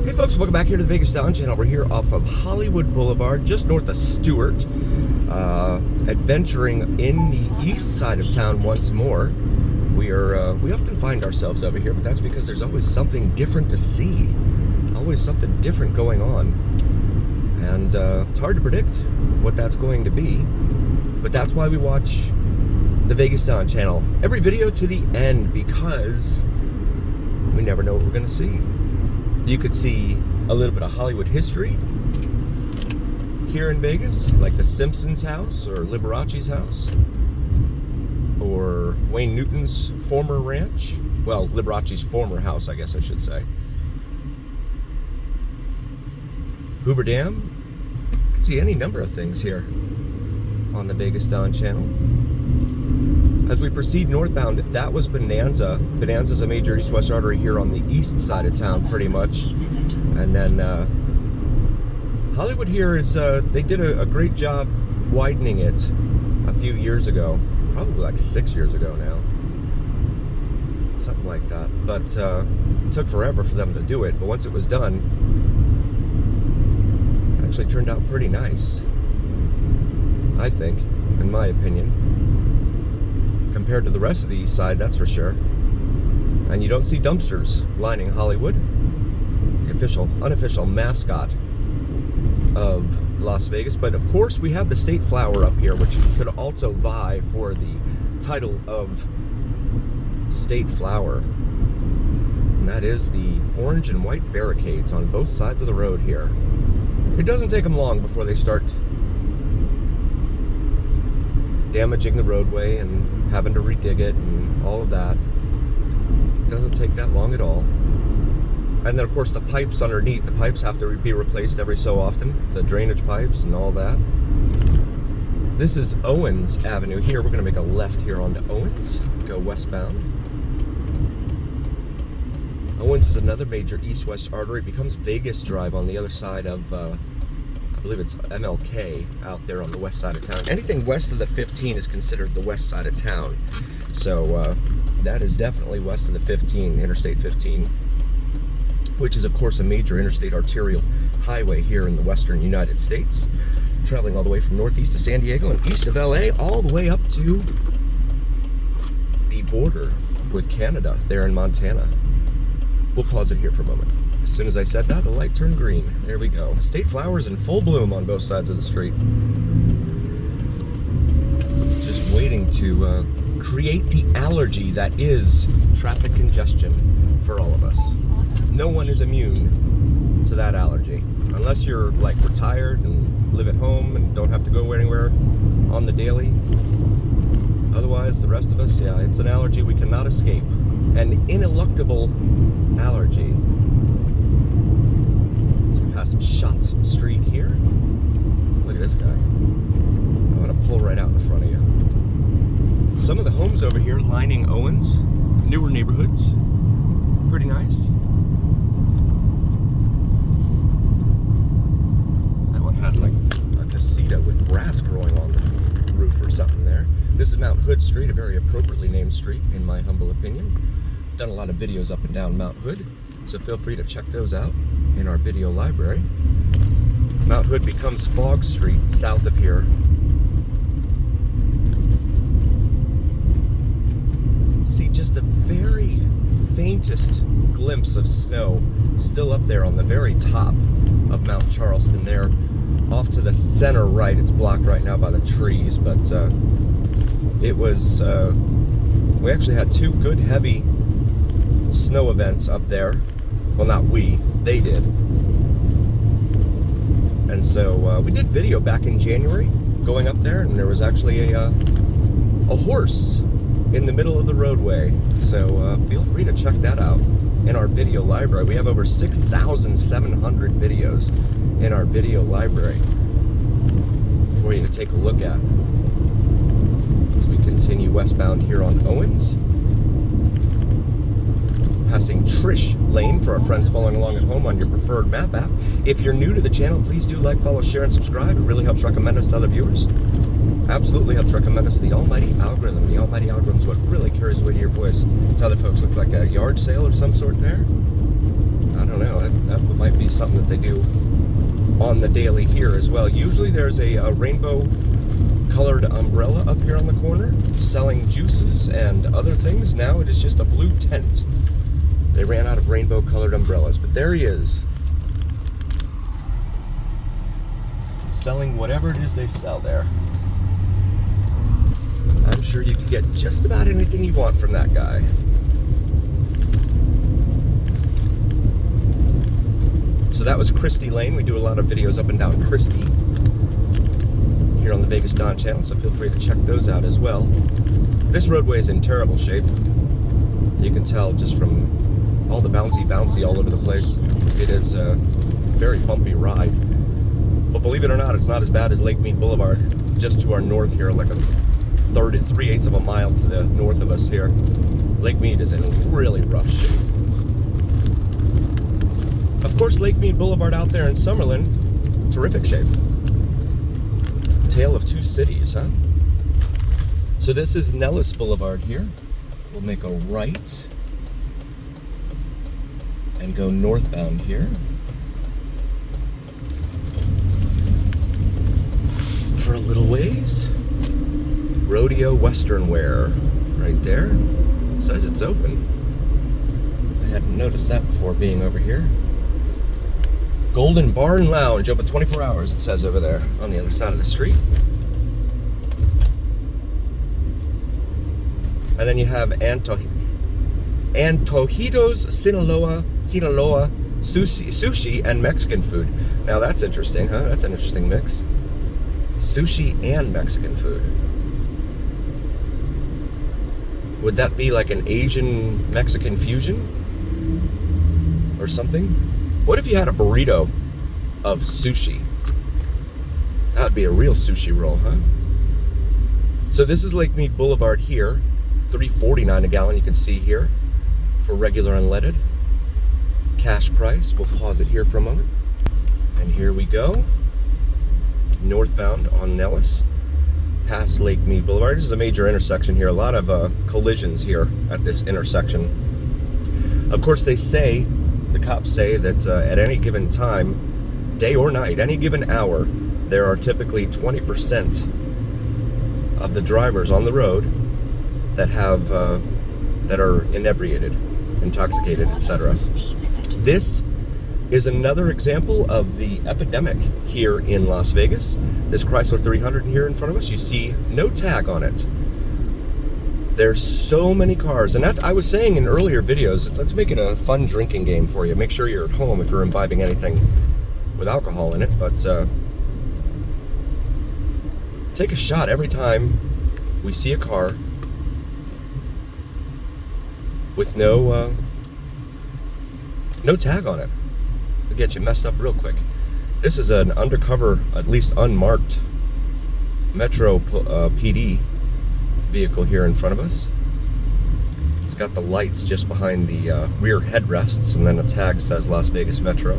Hey folks, welcome back here to the Vegas Down Channel. We're here off of Hollywood Boulevard, just north of Stewart, adventuring in the east side of town once more. We often find ourselves over here, but that's because there's always something different to see, always something different going on, and it's hard to predict what that's going to be, but that's why we watch the Vegas Down Channel every video to the end, because we never know what we're going to see. You could see a little bit of Hollywood history here in Vegas, like the Simpsons house or Liberace's house or Wayne Newton's former ranch. Well, Liberace's former house, I guess I should say. Hoover Dam. You can see any number of things here on the Vegas Down Channel. As we proceed northbound, that was Bonanza. Bonanza's a major east-west artery here on the east side of town, pretty much. And then Hollywood here is, they did a great job widening it a few years ago. Probably like 6 years ago now. Something like that. But it took forever for them to do it. But once it was done, it actually turned out pretty nice, I think, in my opinion. Compared to the rest of the east side, that's for sure. And you don't see dumpsters lining Hollywood, the unofficial mascot of Las Vegas. But of course we have the state flower up here, which could also vie for the title of state flower. And that is the orange and white barricades on both sides of the road here. It doesn't take them long before they start damaging the roadway and having to redig it and all of that. It doesn't take that long at all. And then of course the pipes underneath, the pipes have to be replaced every so often, the drainage pipes and all that. This is Owens Avenue here. We're going to make a left here onto Owens, go westbound. Owens is another major east-west artery. It becomes Vegas Drive on the other side of I believe it's MLK out there on the west side of town. Anything west of the 15 is considered the west side of town. So that is definitely west of the 15, Interstate 15, which is of course a major interstate arterial highway here in the western United States, traveling all the way from northeast of San Diego and east of LA, all the way up to the border with Canada there in Montana. We'll pause it here for a moment. As soon as I said that, the light turned green. There we go. State flowers in full bloom on both sides of the street. Just waiting to create the allergy that is traffic congestion for all of us. No one is immune to that allergy. Unless you're like retired and live at home and don't have to go anywhere on the daily. Otherwise, the rest of us, yeah, it's an allergy we cannot escape. An ineluctable allergy. Past Schatz Street here. Look at this guy. I'm going to pull right out in front of you. Some of the homes over here lining Owens, newer neighborhoods. Pretty nice. That one had like a casita with grass growing on the roof or something there. This is Mount Hood Street, a very appropriately named street in my humble opinion. Done a lot of videos up and down Mount Hood, so feel free to check those out in our video library. Mount Hood becomes Fog Street south of here. See just the very faintest glimpse of snow still up there on the very top of Mount Charleston there. Off to the center right, it's blocked right now by the trees, but it was, we actually had two good heavy snow events up there. Well, not we, they did. And so we did video back in January going up there, and there was actually a horse in the middle of the roadway. So feel free to check that out in our video library. We have over 6,700 videos in our video library for you to take a look at. As we continue westbound here on Owens. Passing Trish Lane for our friends following along at home on your preferred map app. If you're new to the channel, please do like, follow, share, and subscribe. It really helps recommend us to other viewers. Absolutely helps recommend us to the almighty algorithm. The almighty algorithm is what really carries away to your voice to other folks. Look like a yard sale of some sort there. I don't know. That looks might be something that they do on the daily here as well. Usually there's a rainbow colored umbrella up here on the corner selling juices and other things. Now it is just a blue tent. They ran out of rainbow colored umbrellas, but there he is, selling whatever it is they sell there. I'm sure you could get just about anything you want from that guy. So that was Christie Lane. We do a lot of videos up and down Christie here on the Vegas Don channel, so feel free to check those out as well. This roadway is in terrible shape. You can tell just from all the bouncy all over the place. It is a very bumpy ride. But believe it or not, it's not as bad as Lake Mead Boulevard, just to our north here, like a 3/8 of a mile to the north of us here. Lake Mead is in really rough shape. Of course, Lake Mead Boulevard out there in Summerlin, terrific shape. Tale of two cities, huh? So this is Nellis Boulevard here. We'll make a right and go northbound here. For a little ways. Rodeo Western Wear right there. Says it's open. I hadn't noticed that before being over here. Golden Barn Lounge, open 24 hours, it says over there on the other side of the street. And then you have Antojitos Sinaloa sushi and Mexican food. Now that's interesting, huh? That's an interesting mix. Sushi and Mexican food. Would that be like an Asian Mexican fusion or something? What if you had a burrito of sushi? That would be a real sushi roll, huh? So this is Lake Mead Boulevard here. $3.49 a gallon, you can see here, for regular unleaded. Cash price. We'll pause it here for a moment. And here we go. Northbound on Nellis, past Lake Mead Boulevard. This is a major intersection here. A lot of collisions here at this intersection. Of course, they say, the cops say that at any given time, day or night, any given hour, there are typically 20% of the drivers on the road that have that are inebriated, intoxicated, etc. This is another example of the epidemic here in Las Vegas. This Chrysler 300 here in front of us, you see no tag on it. There's so many cars, and that's, I was saying in earlier videos, let's make it a fun drinking game for you. Make sure you're at home if you're imbibing anything with alcohol in it, but take a shot every time we see a car with no tag on it. It'll get you messed up real quick. This is an undercover, at least unmarked, Metro PD vehicle here in front of us. It's got the lights just behind the rear headrests, and then a tag says Las Vegas Metro.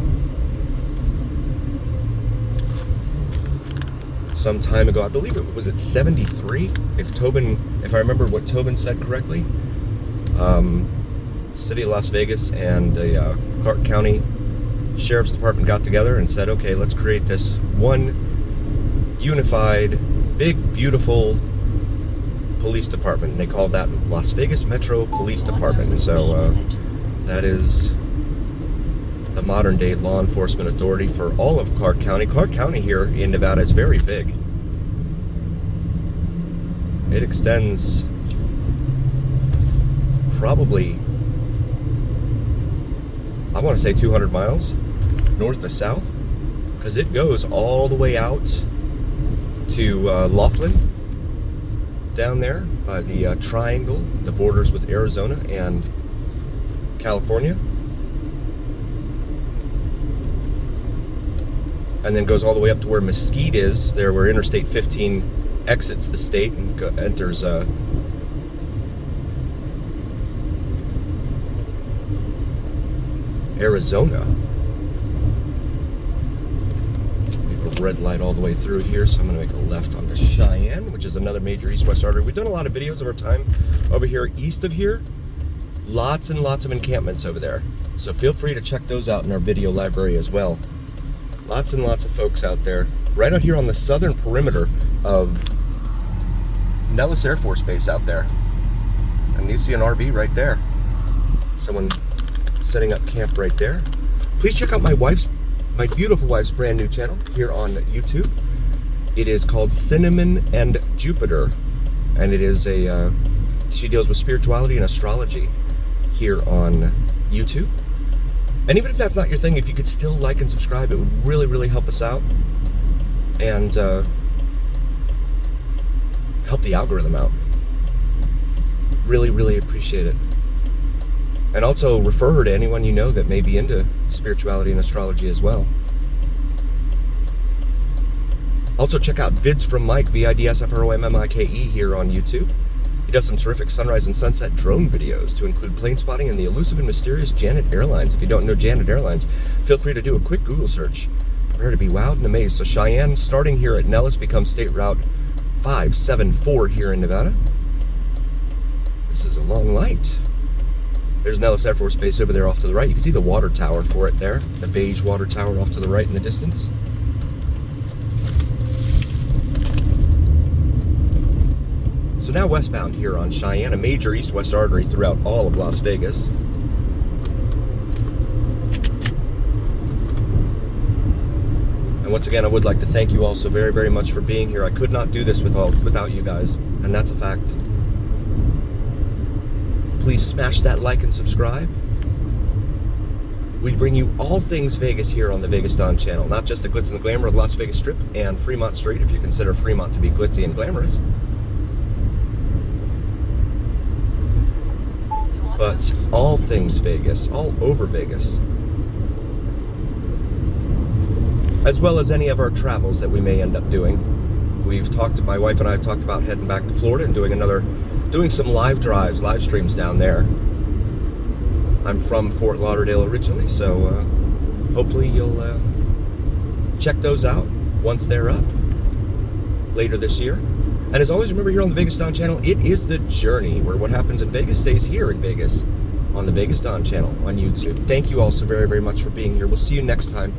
Some time ago, I believe it was at 73, if I remember what Tobin said correctly. City of Las Vegas and the Clark County Sheriff's Department got together and said, okay, let's create this one unified, big, beautiful police department. And they called that Las Vegas Metro Police Department. And so that is the modern day law enforcement authority for all of Clark County. Clark County here in Nevada is very big. It extends probably, I want to say 200 miles north to south, because it goes all the way out to Laughlin, down there by the triangle, the borders with Arizona and California, and then goes all the way up to where Mesquite is, there where Interstate 15 exits the state and enters Arizona. Make a red light all the way through here, so I'm going to make a left onto Cheyenne, which is another major east-west artery. We've done a lot of videos of our time over here east of here. Lots and lots of encampments over there. So feel free to check those out in our video library as well. Lots and lots of folks out there. Right out here on the southern perimeter of Nellis Air Force Base out there. And you see an RV right there. Someone setting up camp right there. Please check out my beautiful wife's brand new channel here on YouTube. It is called Cinnamon and Jupiter. And it is she deals with spirituality and astrology here on YouTube. And even if that's not your thing, if you could still like and subscribe, it would really, really help us out. And help the algorithm out. Really, really appreciate it. And also refer her to anyone you know that may be into spirituality and astrology as well. Also check out Vids from Mike, VIDSFROMMIKE here on YouTube. He does some terrific sunrise and sunset drone videos to include plane spotting and the elusive and mysterious Janet Airlines. If you don't know Janet Airlines, feel free to do a quick Google search. Prepare to be wowed and amazed. So Cheyenne, starting here at Nellis, becomes State Route 574 here in Nevada. This is a long light. There's Nellis Air Force Base over there off to the right. You can see the water tower for it there. The beige water tower off to the right in the distance. So now westbound here on Cheyenne, a major east-west artery throughout all of Las Vegas. And once again, I would like to thank you all so very, very much for being here. I could not do this without you guys, and that's a fact. Please smash that like and subscribe. We bring you all things Vegas here on the Vegas Dawn channel, not just the glitz and the glamour of the Las Vegas Strip and Fremont Street, if you consider Fremont to be glitzy and glamorous. But all things Vegas, all over Vegas. As well as any of our travels that we may end up doing. My wife and I have talked about heading back to Florida and doing some live drives, live streams down there. I'm from Fort Lauderdale originally, so hopefully you'll check those out once they're up later this year. And as always, remember here on the Vegas Dawn channel, it is the journey where what happens in Vegas stays here in Vegas on the Vegas Dawn channel on YouTube. Thank you all so very, very much for being here. We'll see you next time.